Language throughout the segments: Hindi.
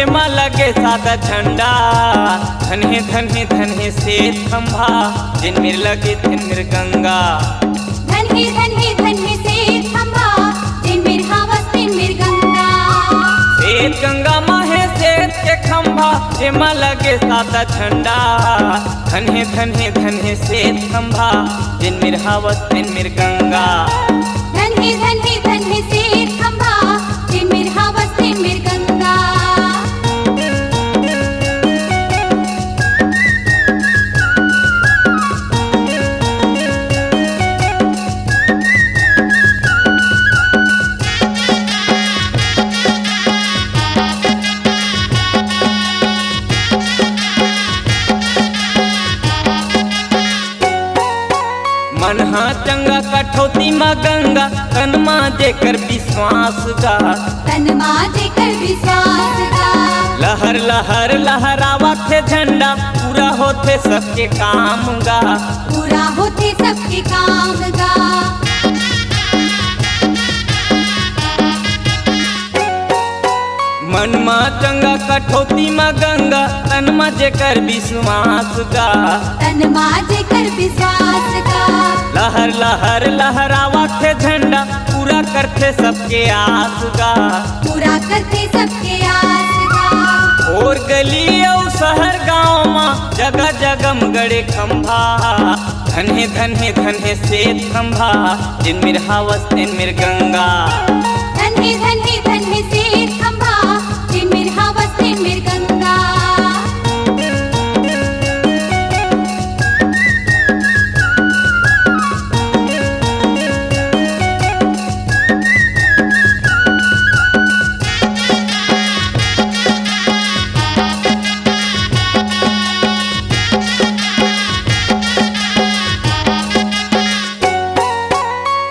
एमा लगे सादा झंडा। धन्हे धन्हे धन्हे से खंभा जिन मिर लगे तिन मिर गंगा। धन्हे धन्हे धन्हे से खंभा जिन मिर हावस तिन मिर गंगा। सेत गंगा माहे सेत के खंभा एमा लगे सादा झंडा। धन्हे धन्हे धन्हे से खंभा जिन मिर हावस तिन मिर गंगा। धन्हे धन्हे धन्हे से खंभा जिन मिर हावस तिन मिर गंगा। मन हा चंगा कठौती माँ गंगा तन माँ जेकर विश्वास गा। तन माँ जेकर विश्वास गा। लहर लहर लहरावा थे झंडा पूरा होते सबके काम गा। पूरा होते सबके काम गा। मन माँ चंगा कठौती माँ गंगा तन माँ जेकर विश्वास गा। तन माँ जेकर विश्वास गा। लहर लहर लहरावा थे झंडा पूरा करते सबके आस गा। पूरा करते सबके आस गा। और गली और शहर गाँव माँ जगह जगह गड़े खंभा। धन्हे धन्हे धन्हे से खंभा जिन मिर हावस तिन मिर गंगा। धन्हे धन्हे धन्हे से खंभा जिन मिर हावस तिन मिर गंगा।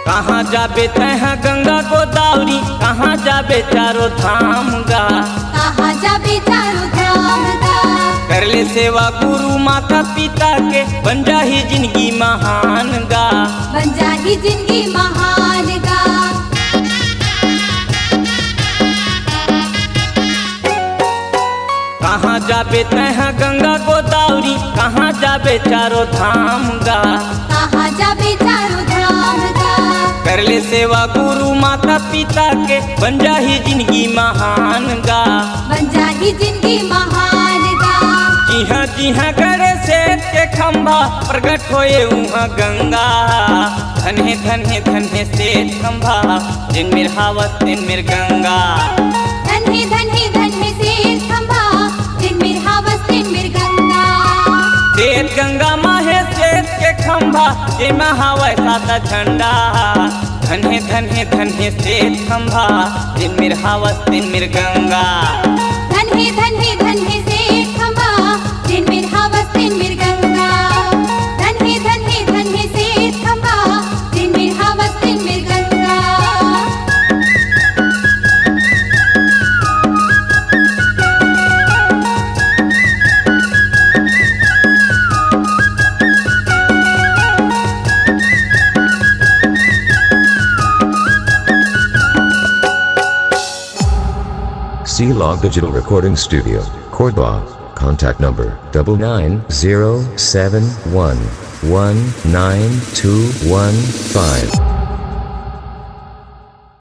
कहाँ जाबे तहाँ गंगा गोदावरी कहाँ जाबे चारों धाम गा। कहाँ जाबे चारों धाम गा। कर ले सेवा गुरु माता पिता के बन जाही जिंदगी महान गा। बन जाही जिंदगी महान गा। कहाँ जाबे तहाँ गंगा गोदावरी कहाँ जाबे चारों धाम गा। कहाँ जाबे चारों धाम गा। कर ले सेवा गुरु माता पिता के बन जाही जिंदगी महान गा। बन जाही जिंदगी महान गा। जिहाँ जिहाँ करे सेत के खंभा प्रगट होए उहाँ गंगा। धन्हे धन्हे धन्हे से खंभा जिन मिर हावस तिन मिर गंगा। धन्हे धन्हे धन्हे से खंभा जिन मिर हावस तिन मिर गंगा। सेत गंगा माहे सेत के खंभा जेमा हावै सादा झंडा। धन्हे धन्हे धन्हे से खंभा जिन मिर हावस तिन मिर गंगा। धन्हे धन्हे धन्हे से खंभा जिन मिर हावस तिन मिर गंगा। धन्हे धन्हे धन्हे से खंभा जिन मिर हावस तिन मिर Ganga. C-Log Digital Recording Studio, Cordoba. Contact number 99071192115.